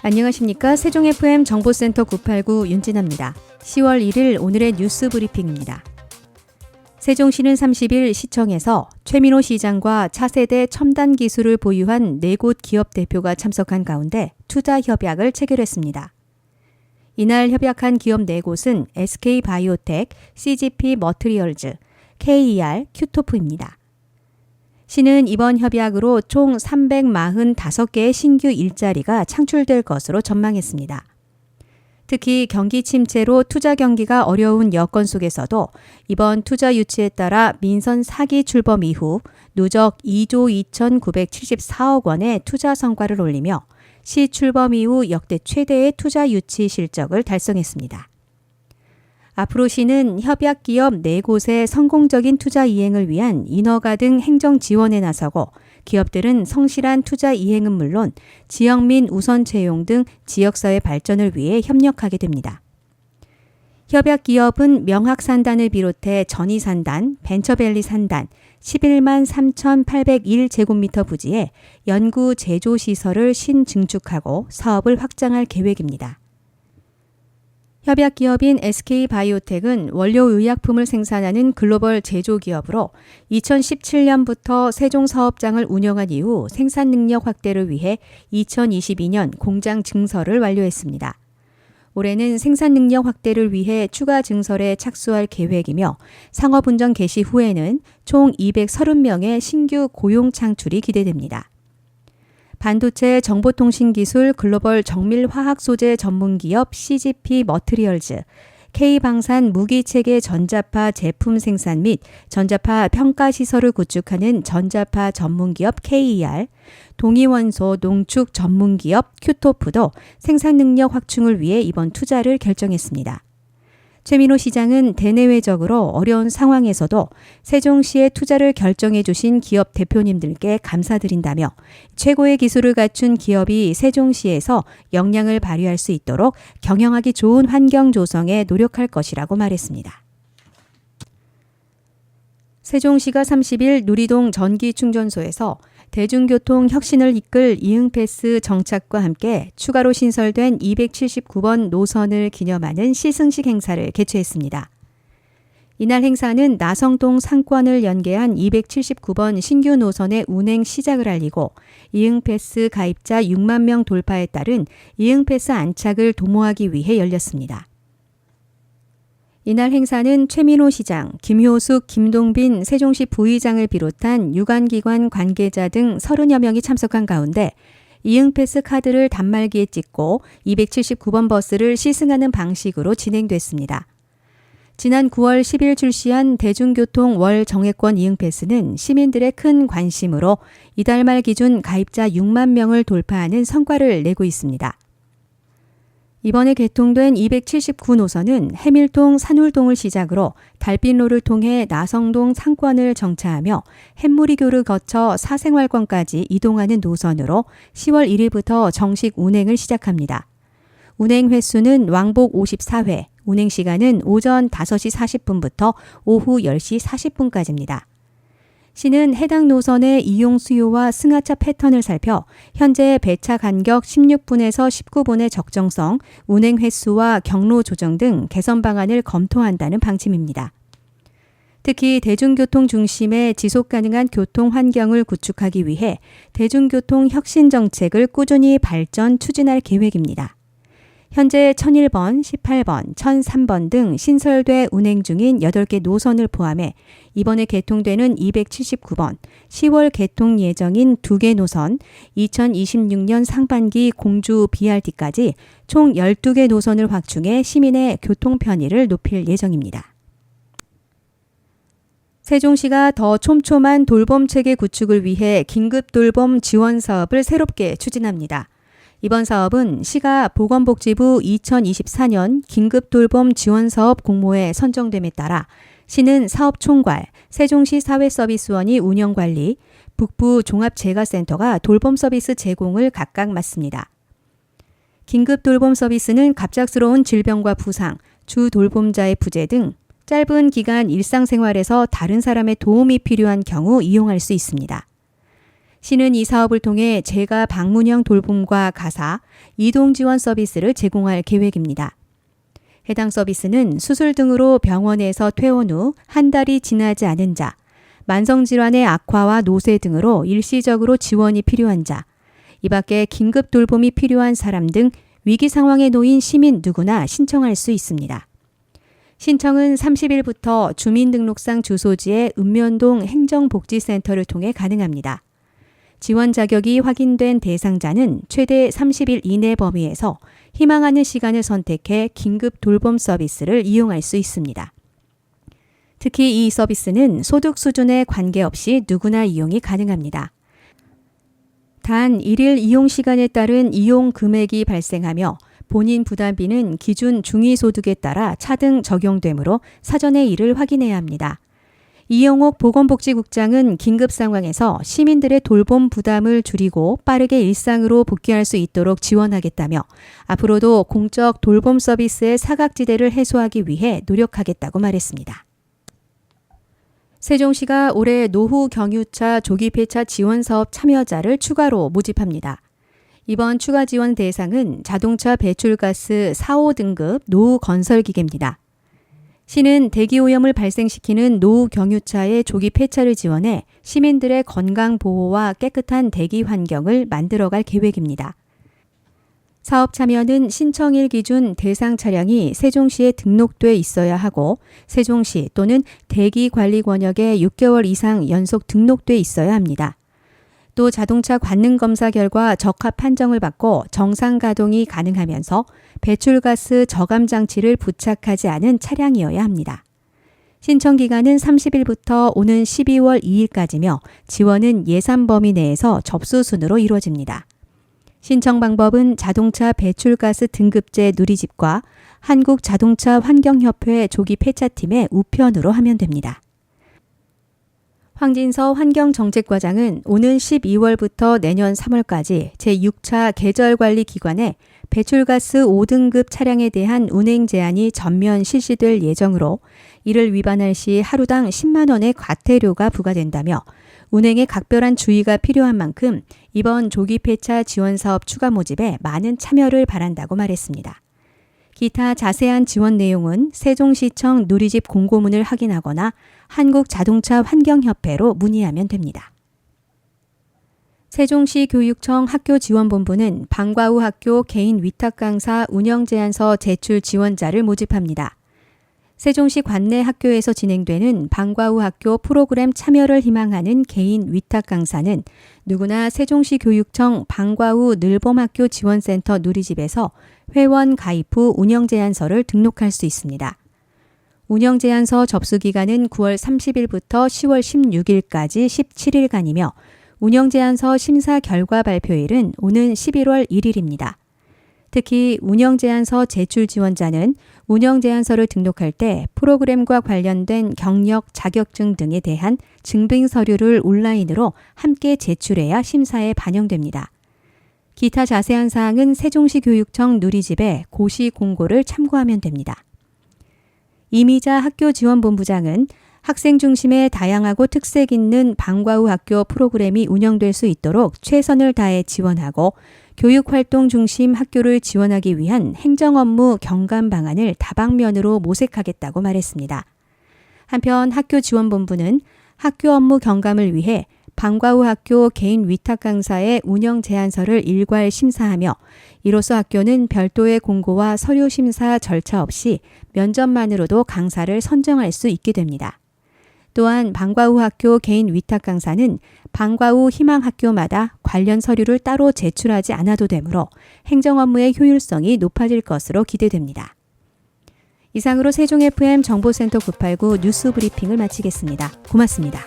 안녕하십니까. 세종FM 정보센터 989 윤진아입니다. 10월 1일 오늘의 뉴스 브리핑입니다. 세종시는 30일 시청에서 최민호 시장과 차세대 첨단 기술을 보유한 4곳 기업 대표가 참석한 가운데 투자 협약을 체결했습니다. 이날 협약한 기업 4곳은 SK바이오텍, CGP 머트리얼즈, KER, 큐토프입니다. 시는 이번 협약으로 총 345개의 신규 일자리가 창출될 것으로 전망했습니다. 특히 경기 침체로 투자 경기가 어려운 여건 속에서도 이번 투자 유치에 따라 민선 사기 출범 이후 누적 2조 2,974억 원의 투자 성과를 올리며 시 출범 이후 역대 최대의 투자 유치 실적을 달성했습니다. 앞으로 시는 협약 기업 4곳의 성공적인 투자 이행을 위한 인허가 등 행정 지원에 나서고 기업들은 성실한 투자 이행은 물론 지역민 우선 채용 등 지역사회 발전을 위해 협력하게 됩니다. 협약 기업은 명학산단을 비롯해 전이산단, 벤처밸리 산단, 11만 3,801제곱미터 부지에 연구 제조 시설을 신증축하고 사업을 확장할 계획입니다. 협약 기업인 SK바이오텍은 원료 의약품을 생산하는 글로벌 제조기업으로 2017년부터 세종 사업장을 운영한 이후 생산 능력 확대를 위해 2022년 공장 증설을 완료했습니다. 올해는 생산 능력 확대를 위해 추가 증설에 착수할 계획이며 상업운전 개시 후에는 총 230명의 신규 고용 창출이 기대됩니다. 반도체 정보통신기술 글로벌 정밀화학 소재 전문기업 CGP 머트리얼즈, K방산 무기체계 전자파 제품 생산 및 전자파 평가시설을 구축하는 전자파 전문기업 KER, 동위원소 농축 전문기업 큐토프도 생산 능력 확충을 위해 이번 투자를 결정했습니다. 최민호 시장은 대내외적으로 어려운 상황에서도 세종시에 투자를 결정해 주신 기업 대표님들께 감사드린다며 최고의 기술을 갖춘 기업이 세종시에서 역량을 발휘할 수 있도록 경영하기 좋은 환경 조성에 노력할 것이라고 말했습니다. 세종시가 30일 누리동 전기충전소에서 대중교통 혁신을 이끌 이응패스 정착과 함께 추가로 신설된 279번 노선을 기념하는 시승식 행사를 개최했습니다. 이날 행사는 나성동 상권을 연계한 279번 신규 노선의 운행 시작을 알리고 이응패스 가입자 6만 명 돌파에 따른 이응패스 안착을 도모하기 위해 열렸습니다. 이날 행사는 최민호 시장, 김효숙, 김동빈 세종시 부의장을 비롯한 유관기관 관계자 등 30여 명이 참석한 가운데 이응패스 카드를 단말기에 찍고 279번 버스를 시승하는 방식으로 진행됐습니다. 지난 9월 10일 출시한 대중교통 월 정액권 이응패스는 시민들의 큰 관심으로 이달 말 기준 가입자 6만 명을 돌파하는 성과를 내고 있습니다. 이번에 개통된 279노선은 해밀동 산울동을 시작으로 달빛로를 통해 나성동 상권을 정차하며 햇무리교를 거쳐 사생활권까지 이동하는 노선으로 10월 1일부터 정식 운행을 시작합니다. 운행 횟수는 왕복 54회, 운행 시간은 오전 5시 40분부터 오후 10시 40분까지입니다. 시는 해당 노선의 이용 수요와 승하차 패턴을 살펴 현재 배차 간격 16분에서 19분의 적정성, 운행 횟수와 경로 조정 등 개선 방안을 검토한다는 방침입니다. 특히 대중교통 중심의 지속 가능한 교통 환경을 구축하기 위해 대중교통 혁신 정책을 꾸준히 발전 추진할 계획입니다. 현재 1001번, 18번, 1003번 등 신설돼 운행 중인 8개 노선을 포함해 이번에 개통되는 279번, 10월 개통 예정인 2개 노선, 2026년 상반기 공주 BRT까지 총 12개 노선을 확충해 시민의 교통 편의를 높일 예정입니다. 세종시가 더 촘촘한 돌봄 체계 구축을 위해 긴급 돌봄 지원 사업을 새롭게 추진합니다. 이번 사업은 시가 보건복지부 2024년 긴급돌봄 지원사업 공모에 선정됨에 따라 시는 사업총괄, 세종시 사회서비스원이 운영관리, 북부 종합재가센터가 돌봄 서비스 제공을 각각 맡습니다. 긴급돌봄 서비스는 갑작스러운 질병과 부상, 주 돌봄자의 부재 등 짧은 기간 일상생활에서 다른 사람의 도움이 필요한 경우 이용할 수 있습니다. 시는 이 사업을 통해 재가 방문형 돌봄과 가사, 이동 지원 서비스를 제공할 계획입니다. 해당 서비스는 수술 등으로 병원에서 퇴원 후 한 달이 지나지 않은 자, 만성질환의 악화와 노쇠 등으로 일시적으로 지원이 필요한 자, 이 밖에 긴급 돌봄이 필요한 사람 등 위기 상황에 놓인 시민 누구나 신청할 수 있습니다. 신청은 30일부터 주민등록상 주소지의 읍면동 행정복지센터를 통해 가능합니다. 지원 자격이 확인된 대상자는 최대 30일 이내 범위에서 희망하는 시간을 선택해 긴급 돌봄 서비스를 이용할 수 있습니다. 특히 이 서비스는 소득 수준에 관계없이 누구나 이용이 가능합니다. 단 1일 이용 시간에 따른 이용 금액이 발생하며 본인 부담비는 기준 중위소득에 따라 차등 적용되므로 사전에 이를 확인해야 합니다. 이영옥 보건복지국장은 긴급 상황에서 시민들의 돌봄 부담을 줄이고 빠르게 일상으로 복귀할 수 있도록 지원하겠다며 앞으로도 공적 돌봄 서비스의 사각지대를 해소하기 위해 노력하겠다고 말했습니다. 세종시가 올해 노후 경유차 조기 폐차 지원 사업 참여자를 추가로 모집합니다. 이번 추가 지원 대상은 자동차 배출가스 4, 5등급 노후 건설 기계입니다. 시는 대기 오염을 발생시키는 노후 경유차의 조기 폐차를 지원해 시민들의 건강 보호와 깨끗한 대기 환경을 만들어갈 계획입니다. 사업 참여는 신청일 기준 대상 차량이 세종시에 등록돼 있어야 하고 세종시 또는 대기관리권역에 6개월 이상 연속 등록돼 있어야 합니다. 또 자동차 관능 검사 결과 적합 판정을 받고 정상 가동이 가능하면서 배출가스 저감 장치를 부착하지 않은 차량이어야 합니다. 신청 기간은 30일부터 오는 12월 2일까지며 지원은 예산 범위 내에서 접수 순으로 이루어집니다. 신청 방법은 자동차 배출가스 등급제 누리집과 한국자동차 환경협회 조기 폐차팀의 우편으로 하면 됩니다. 황진서 환경정책과장은 오는 12월부터 내년 3월까지 제6차 계절관리기관에 배출가스 5등급 차량에 대한 운행 제한이 전면 실시될 예정으로 이를 위반할 시 하루당 10만 원의 과태료가 부과된다며 운행에 각별한 주의가 필요한 만큼 이번 조기 폐차 지원 사업 추가 모집에 많은 참여를 바란다고 말했습니다. 기타 자세한 지원 내용은 세종시청 누리집 공고문을 확인하거나 한국자동차 환경협회로 문의하면 됩니다. 세종시 교육청 학교지원본부는 방과 후 학교 개인 위탁 강사 운영 제안서 제출 지원자를 모집합니다. 세종시 관내 학교에서 진행되는 방과 후 학교 프로그램 참여를 희망하는 개인 위탁 강사는 누구나 세종시 교육청 방과 후 늘봄학교 지원센터 누리집에서 회원 가입 후 운영 제안서를 등록할 수 있습니다. 운영 제안서 접수 기간은 9월 30일부터 10월 16일까지 17일간이며 운영 제안서 심사 결과 발표일은 오는 11월 1일입니다. 특히 운영 제안서 제출 지원자는 운영 제안서를 등록할 때 프로그램과 관련된 경력, 자격증 등에 대한 증빙 서류를 온라인으로 함께 제출해야 심사에 반영됩니다. 기타 자세한 사항은 세종시 교육청 누리집의 고시 공고를 참고하면 됩니다. 이미자 학교지원본부장은 학생 중심의 다양하고 특색 있는 방과 후 학교 프로그램이 운영될 수 있도록 최선을 다해 지원하고 교육활동 중심 학교를 지원하기 위한 행정업무 경감 방안을 다방면으로 모색하겠다고 말했습니다. 한편 학교지원본부는 학교 업무 경감을 위해 방과 후 학교 개인 위탁 강사의 운영 제안서를 일괄 심사하며 이로써 학교는 별도의 공고와 서류 심사 절차 없이 면접만으로도 강사를 선정할 수 있게 됩니다. 또한 방과 후 학교 개인 위탁 강사는 방과 후 희망 학교마다 관련 서류를 따로 제출하지 않아도 되므로 행정 업무의 효율성이 높아질 것으로 기대됩니다. 이상으로 세종 FM 정보센터 989 뉴스 브리핑을 마치겠습니다. 고맙습니다.